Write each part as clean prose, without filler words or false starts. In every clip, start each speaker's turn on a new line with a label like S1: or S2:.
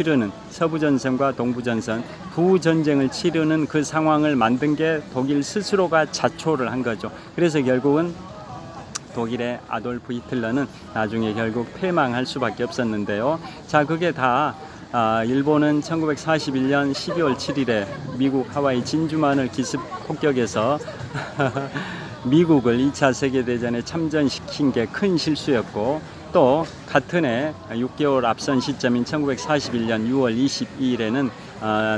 S1: 치르는 서부전선과 동부전선 두 전쟁을 치르는 그 상황을 만든 게 독일 스스로가 자초를 한 거죠. 그래서 결국은 독일의 아돌프 히틀러는 나중에 결국 패망할 수밖에 없었는데요. 자, 그게 다 일본은 1941년 12월 7일에 미국 하와이 진주만을 기습 폭격해서 미국을 2차 세계대전에 참전시킨 게 큰 실수였고, 또 같은 해 6개월 앞선 시점인 1941년 6월 22일에는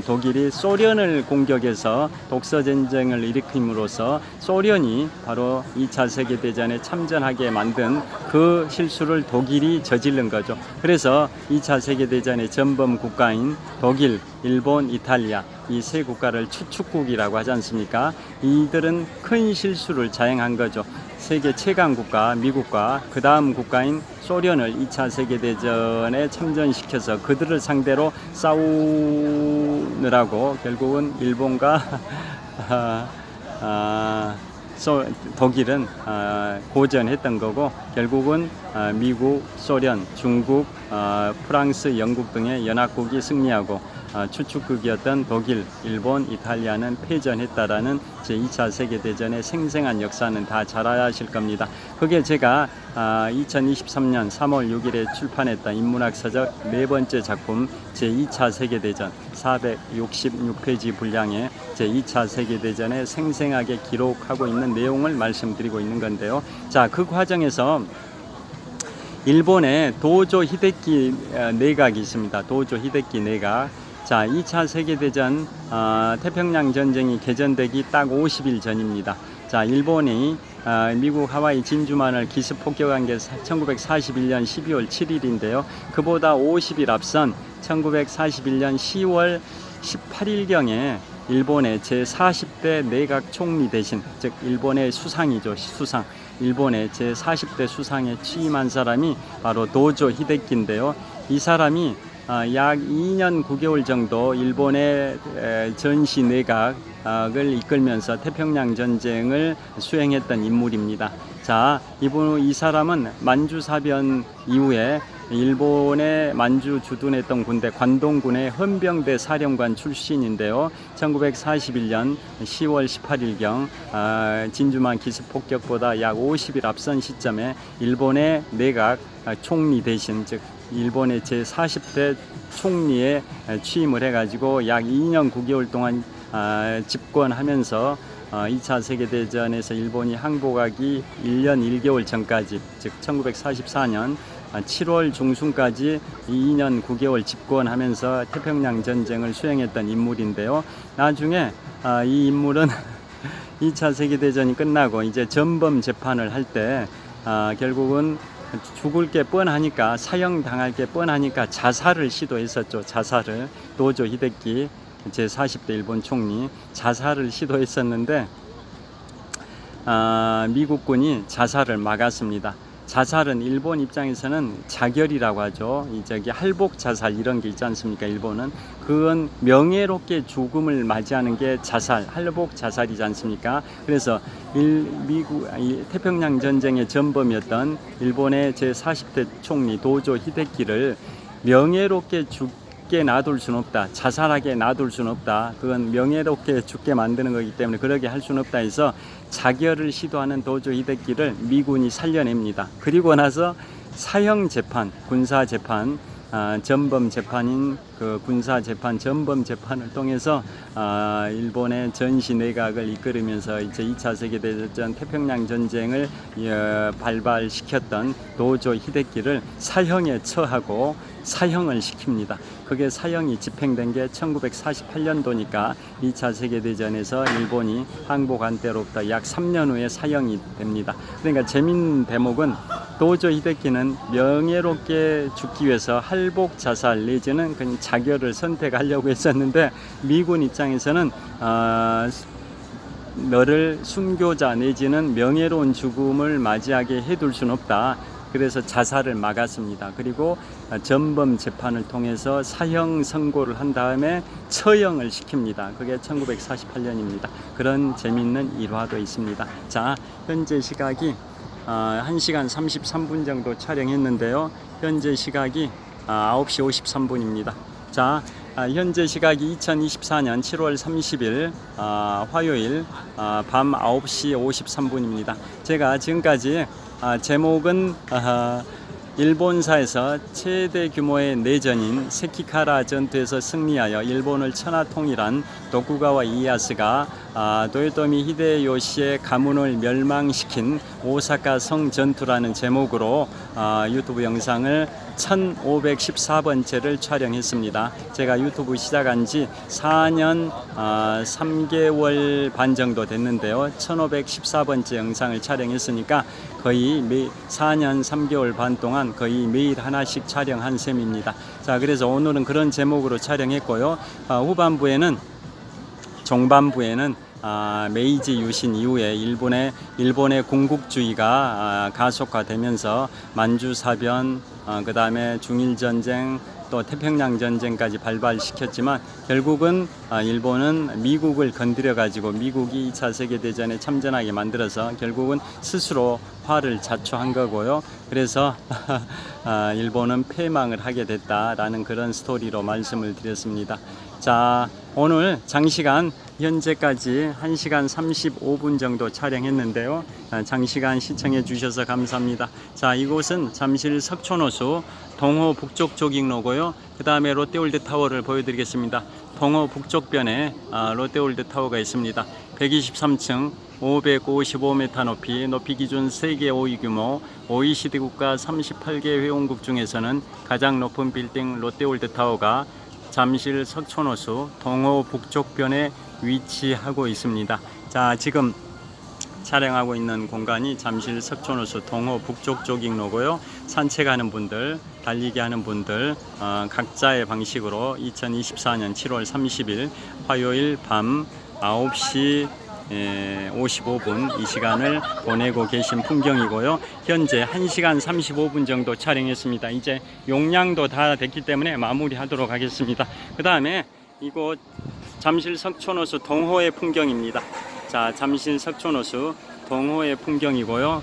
S1: 독일이 소련을 공격해서 독서전쟁을 일으킴으로써 소련이 바로 2차 세계대전에 참전하게 만든 그 실수를 독일이 저지른 거죠. 그래서 2차 세계대전의 전범 국가인 독일, 일본, 이탈리아 이 세 국가를 추축국이라고 하지 않습니까? 이들은 큰 실수를 자행한 거죠. 세계 최강 국가 미국과 그 다음 국가인 소련을 2차 세계대전에 참전시켜서 그들을 상대로 싸우느라고 결국은 일본과 독일은 고전했던 거고, 결국은 미국, 소련, 중국, 프랑스, 영국 등의 연합국이 승리하고 추축국이었던 독일, 일본, 이탈리아는 패전했다라는 제2차 세계대전의 생생한 역사는 다 잘 아실 겁니다. 그게 제가 2023년 3월 6일에 출판했던 인문학서적 네 번째 작품 제2차 세계대전 466페이지 분량의 제2차 세계대전에 생생하게 기록하고 있는 내용을 말씀드리고 있는 건데요. 자, 그 과정에서 일본의 도조 히데키 내각이 있습니다. 도조 히데키 내각. 자, 2차 세계대전 태평양 전쟁이 개전되기 딱 50일 전입니다. 자, 일본이 미국 하와이 진주만을 기습 폭격한 게 1941년 12월 7일인데요. 그보다 50일 앞선 1941년 10월 18일경에 일본의 제40대 내각 총리 대신, 즉 일본의 수상이죠. 수상. 일본의 제40대 수상에 취임한 사람이 바로 도조 히데키인데요. 이 사람이 약 2년 9개월 정도 일본의 전시 내각을 이끌면서 태평양 전쟁을 수행했던 인물입니다. 자, 이 사람은 만주 사변 이후에 일본의 만주 주둔했던 군대 관동군의 헌병대 사령관 출신인데요. 1941년 10월 18일경 진주만 기습 폭격보다 약 50일 앞선 시점에 일본의 내각 총리 대신, 즉 일본의 제40대 총리에 취임을 해가지고 약 2년 9개월 동안 집권하면서 2차 세계대전에서 일본이 항복하기 1년 1개월 전까지, 즉 1944년 7월 중순까지 2년 9개월 집권하면서 태평양 전쟁을 수행했던 인물인데요. 나중에 이 인물은 2차 세계대전이 끝나고 이제 전범 재판을 할 때 결국은 죽을 게 뻔하니까, 사형당할 게 뻔하니까 자살을 시도했었죠. 자살을. 도조 히데키 제40대 일본 총리 자살을 시도했었는데 미국군이 자살을 막았습니다. 자살은 일본 입장에서는 자결이라고 하죠. 저기 할복 자살 이런 게 있지 않습니까? 일본은 그건 명예롭게 죽음을 맞이하는 게 자살, 할복 자살이지 않습니까? 그래서 미국 태평양 전쟁의 전범이었던 일본의 제40대 총리 도조 히데키를 명예롭게 죽게 놔둘 수는 없다. 자살하게 놔둘 수는 없다. 그건 명예롭게 죽게 만드는 거기 때문에 그러게 할 수는 없다 해서 자결을 시도하는 도조 히데키를 미군이 살려냅니다. 그리고 나서 사형 재판, 군사 재판, 전범 재판인 그 군사 재판, 전범 재판을 통해서 일본의 전시 내각을 이끌으면서 이제 2차 세계대전 태평양 전쟁을 발발시켰던 도조 히데키를 사형에 처하고 사형을 시킵니다. 그게 사형이 집행된 게 1948년도니까 2차 세계대전에서 일본이 항복한 때로부터 약 3년 후에 사형이 됩니다. 그러니까 재밌는 대목은 도조 히데키는 명예롭게 죽기 위해서 할복 자살 내지는 그냥 자결을 선택하려고 했었는데 미군 입장에서는 너를 순교자 내지는 명예로운 죽음을 맞이하게 해둘 수는 없다. 그래서 자살을 막았습니다. 그리고 전범 재판을 통해서 사형 선고를 한 다음에 처형을 시킵니다. 그게 1948년입니다. 그런 재미있는 일화도 있습니다. 자, 현재 시각이 1시간 33분 정도 촬영했는데요. 현재 시각이 9시 53분입니다. 자, 현재 시각이 2024년 7월 30일 화요일 밤 9시 53분입니다. 제가 지금까지 제목은 일본사에서 최대 규모의 내전인 세키카라 전투에서 승리하여 일본을 천하통일한 도쿠가와 이에야스가 도요토미 히데요시의 가문을 멸망시킨 오사카 성 전투라는 제목으로 유튜브 영상을 1514번째를 촬영했습니다. 제가 유튜브 시작한 지 4년 3개월 반 정도 됐는데요. 1514번째 영상을 촬영했으니까 거의 4년 3개월 반 동안 거의 매일 하나씩 촬영한 셈입니다. 자, 그래서 오늘은 그런 제목으로 촬영했고요. 종반부에는 메이지 유신 이후에 일본의 군국주의가 가속화되면서 만주사변, 그 다음에 중일전쟁, 또 태평양 전쟁까지 발발시켰지만 결국은 일본은 미국을 건드려 가지고 미국이 2차 세계대전에 참전하게 만들어서 결국은 스스로 화를 자초한 거고요. 그래서 일본은 패망을 하게 됐다라는 그런 스토리로 말씀을 드렸습니다. 자, 오늘 장시간 현재까지 1시간 35분 정도 촬영했는데요. 장시간 시청해 주셔서 감사합니다. 자, 이곳은 잠실 석촌호수 동호 북쪽 조깅로고요. 그 다음에 롯데월드 타워를 보여드리겠습니다. 동호 북쪽변에 롯데월드 타워가 있습니다. 123층 555m 높이 기준 세계 5위 규모 OECD 국가 38개 회원국 중에서는 가장 높은 빌딩 롯데월드 타워가 잠실 석촌호수 동호 북쪽변에 위치하고 있습니다. 자, 지금 촬영하고 있는 공간이 잠실 석촌호수 동호 북쪽 조깅로고요. 산책하는 분들, 달리기 하는 분들 각자의 방식으로 2024년 7월 30일 화요일 밤 9시 55분 이 시간을 보내고 계신 풍경이고요. 현재 1시간 35분 정도 촬영했습니다. 이제 용량도 다 됐기 때문에 마무리하도록 하겠습니다. 그 다음에 이곳 잠실 석촌호수 동호의 풍경입니다. 자, 잠실 석촌호수 동호의 풍경이고요.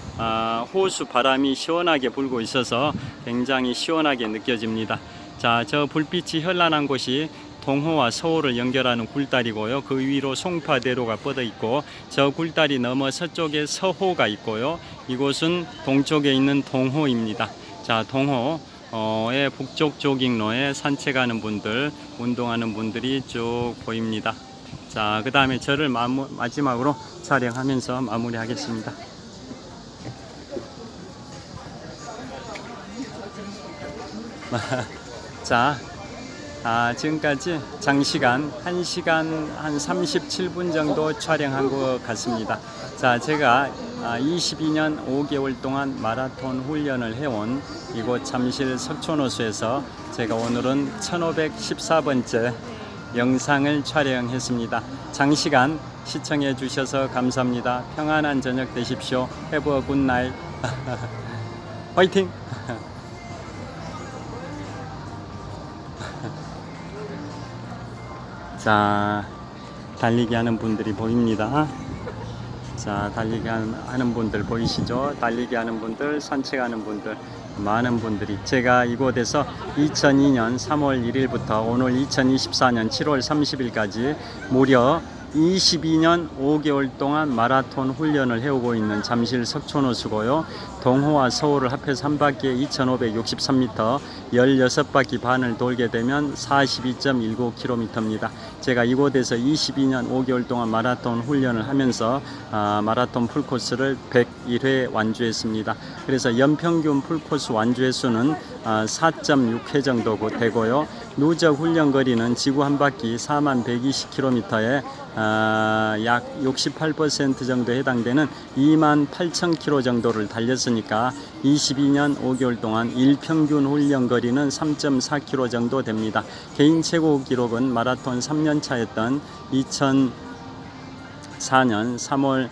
S1: 호수 바람이 시원하게 불고 있어서 굉장히 시원하게 느껴집니다. 자, 저 불빛이 현란한 곳이 동호와 서호를 연결하는 굴다리고요. 그 위로 송파대로가 뻗어 있고 저 굴다리 넘어 서쪽에 서호가 있고요. 이곳은 동쪽에 있는 동호입니다. 자, 동호의 북쪽 조깅로에 산책하는 분들, 운동하는 분들이 쭉 보입니다. 자, 그 다음에 저를 마지막으로 촬영하면서 마무리하겠습니다. 자, 지금까지 장시간 1시간 한 37분 정도 촬영한 것 같습니다. 자, 제가 22년 5개월 동안 마라톤 훈련을 해온 이곳 잠실 석촌호수에서 제가 오늘은 1514번째 영상을 촬영했습니다. 장시간 시청해 주셔서 감사합니다. 평안한 저녁 되십시오. Have a good night. 화이팅! 자, 달리기 하는 분들이 보입니다. 자, 달리기 하는 분들 보이시죠? 달리기 하는 분들, 산책하는 분들, 많은 분들이 제가 이곳에서 2002년 3월 1일부터 오늘 2024년 7월 30일까지 무려 22년 5개월 동안 마라톤 훈련을 해오고 있는 잠실 석촌호수고요. 동호와 서호를 합해서 한 바퀴에 2563m 16바퀴 반을 돌게 되면 42.19km입니다. 제가 이곳에서 22년 5개월 동안 마라톤 훈련을 하면서 마라톤 풀코스를 101회 완주했습니다. 그래서 연평균 풀코스 완주 횟수는 4.6회 정도 되고요. 누적 훈련 거리는 지구 한 바퀴 4120km에 약 68% 정도 해당되는 28,000km 정도를 달렸으니까 22년 5개월 동안 일평균 훈련 거리는 3.4km 정도 됩니다. 개인 최고 기록은 마라톤 3년차였던 2004년 3월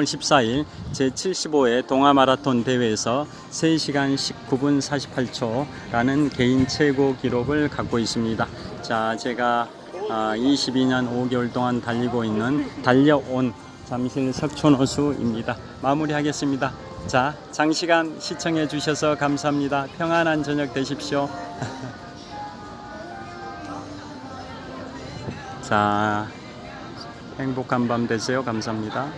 S1: 14일 제75회 동아마라톤 대회에서 3시간 19분 48초라는 개인 최고 기록을 갖고 있습니다. 자, 제가 22년 5개월 동안 달려온 잠실 석촌호수입니다. 마무리하겠습니다. 자, 장시간 시청해 주셔서 감사합니다. 평안한 저녁 되십시오. 자, 행복한 밤 되세요. 감사합니다.